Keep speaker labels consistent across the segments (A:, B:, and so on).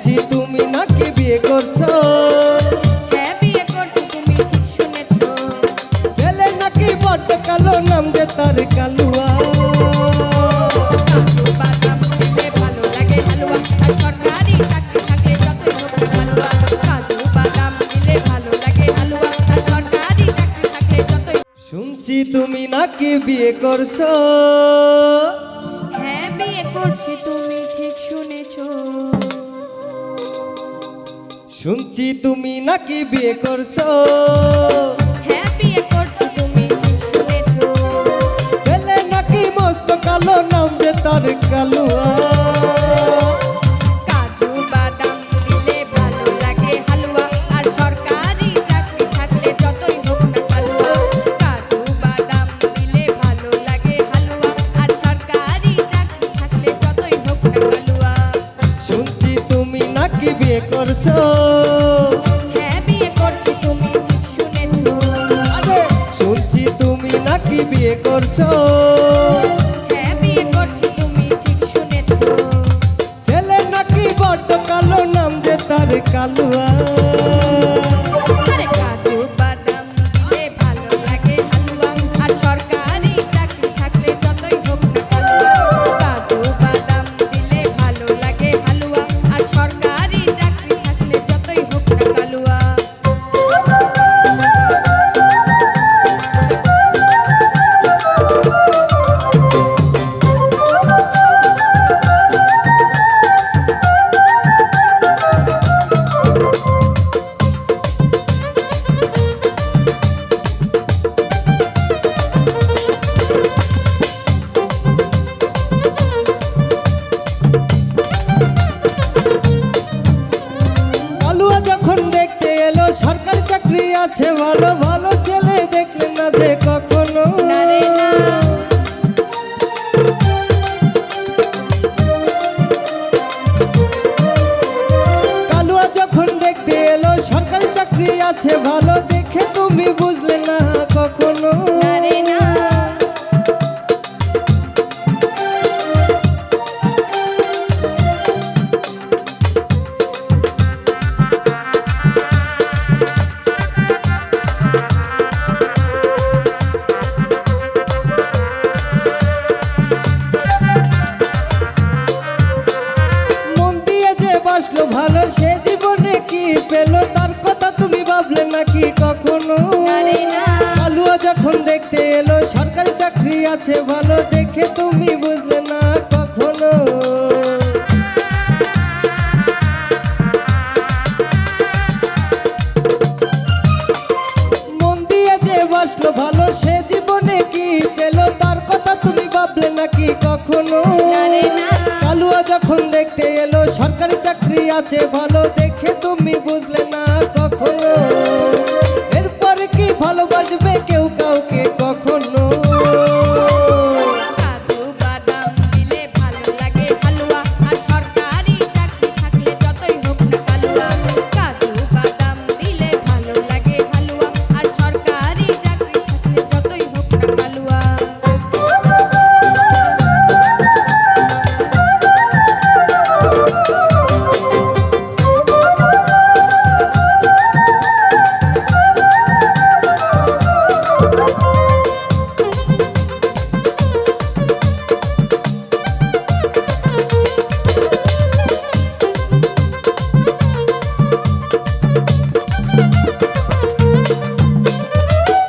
A: শুনছি তুমি নাকি বিয়ে করছো।
B: হ্যাঁ বিয়ে করছি, তুমি ঠিক শুনেছো।
A: ছেলে নাকি বড্ড কালো, নাম যে তার কালুয়া।
B: কাজু বাদাম দিলে ভালো লাগে হালুয়া, আর সরকারি চাকরি থাকলে যতই হোক না হালুয়া। কাজু বাদাম দিলে ভালো লাগে হালুয়া, আর সরকারি চাকরি থাকলে যতই।
A: শুনছি তুমি নাকি বিয়ে করছো।
B: হ্যাঁ বিয়ে করছি, তুমি ঠিক শুনেছো।
A: শুনছি তুমি নাকি বিয়ে করছো।
B: হ্যাঁ বিয়ে করছি, তুমি ঠিক শুনেছো।
A: ছেলে নাকি মস্ত কালো, নাম যে তার কালুয়া।
B: কাজু বাদাম দিলে ভালো লাগে হালুয়া, আর সরকারি চাকরি থাকলে যতই হোক না হালুয়া। কাজু বাদাম দিলে ভালো লাগে হালুয়া, আর সরকারি চাকরি থাকলে যতই হোক না হালুয়া।
A: শুনছি তুমি নাকি বিয়ে করছো।
B: হ্যাঁ বিয়ে করছি, তুমি ঠিক শুনেছো।
A: আরে শুনছি তুমি নাকি বিয়ে করছো।
B: হ্যাঁ বিয়ে করছি, তুমি ঠিক শুনেছো।
A: ছেলে নাকি বড্ড কালো, নাম যে তার কালুয়া।
B: আরে কাজু বাদাম দিলে ভালো লাগে হালুয়া, আর সরকারি চাকরি থাকলে যতই হোক না হালুয়া। কাজু বাদাম দিলে ভালো লাগে হালুয়া, আর সরকারি চাকরি থাকলে যতই হোক না হালুয়া।
A: কালুয়া যখন দেখতে এলো সরকারি চাকরি আছে ভালো, ভালো ছেলে দেখলেন না যে কখনো।
B: না রে না,
A: কালুয়া যখন দেখতে এলো সরকারি চাকরি আছে ভালো, দেখে তুমি বুঝলে না কখনো।
B: না রে না।
A: মন দিয়ে যে বাসলো ভালো, সে জীবনে কি পেলো তার কথা তুমি ভাবলে নাকি কখনো।
B: না রে না।
A: কালুয়া যখন দেখতে এলো সরকারি চাকরি আছে ভালো, দেখে তুমি বুঝলে না কখনো। মন দিয়ে যে বাসলো ভালো, সে জীবনে কি পেলো তার কথা তুমি ভাবলে নাকি কখনো।
B: না রে না।
A: কালুয়া যখন দেখতে এলো সরকারি চাকরি আছে ভালো, দেখে তুমি বুঝলে না কখনো। এরপরে কি ভালোবাসবে কেউ কাউকে কখনো।
B: কাজু বাদাম দিলে ভালো লাগে হালুয়া, আর সরকারি চাকরি থাকলে যতই হোক না হালুয়া। কাজু বাদাম দিলে ভালো লাগে হালুয়া, আর সরকারি চাকরি থাকলে যতই হোক না হালুয়া।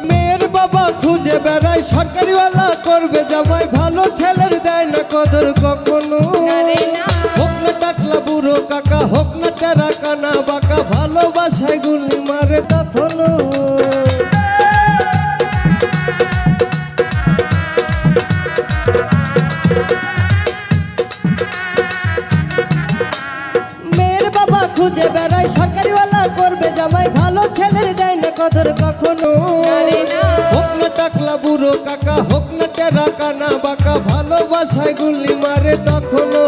A: মেয়ের বাবা খুঁজে বেড়ায় সরকারিওয়ালা করবে জামাই, ভালো ছেলের দেয় না কদর কখনো।
B: না রে না।
A: হোক না টাকলা বুড়ো কাকা, হোক না টেরা কানা বাঁকা, ভালোবাসায় গুলি মারে তখনো। মেয়ের বাবা খুঁজে বেড়ায় সরকারিওয়ালা করবে জামাই, ভালো ছেলের দেয় না কদর কখনো।
B: না রে না।
A: হোক না টাকলা বুড়ো কাকা, হোক না টেরা কানা বাঁকা, ভালোবাসায় গুলি মারে তখনো।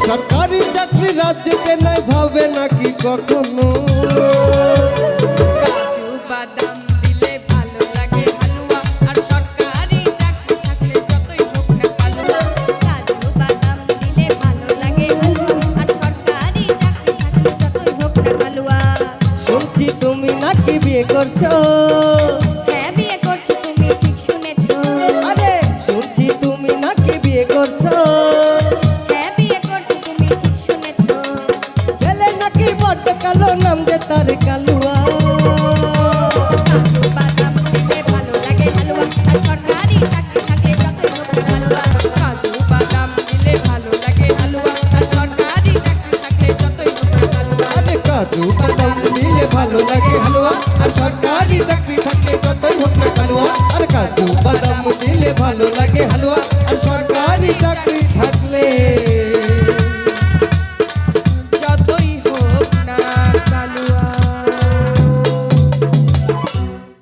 A: সরকারি চাকরি রাজ্যকে নাই ভাবে নাকি কখনো।
B: কাজু বাদাম দিলে ভালো লাগে হালুয়া, আর সরকারি চাকরি থাকলে যতই হোক না হালুয়া। কাজু বাদাম দিলে ভালো লাগে হালুয়া, আর সরকারি চাকরি
C: করছো?
B: হ্যাঁ বিয়ে করছি, তুমি ঠিক শুনেছো।
C: আরে শুনছি তুমি নাকি বিয়ে করছো।
B: হ্যাঁ বিয়ে করছি, তুমি ঠিক শুনেছো।
C: ছেলে নাকি বড্ড কালো, নাম যে তার কালুয়া।
B: কাজু বাদাম দিলে ভালো লাগে হালুয়া, আর সরকারি চাকরি থাকলে যতই হোক না হালুয়া। কাজু বাদাম দিলে ভালো লাগে হালুয়া, আর সরকারি চাকরি থাকলে যতই হোক না হালুয়া।
A: আরে কাজু বাদাম দিলে ভালো লাগে হালুয়া, আর সরকারি চাকরি থাকলে যতই হোক না কালুয়া। আর কাজু বাদাম দিলে ভালো লাগে হালুয়া, আর সরকারি চাকরি থাকলে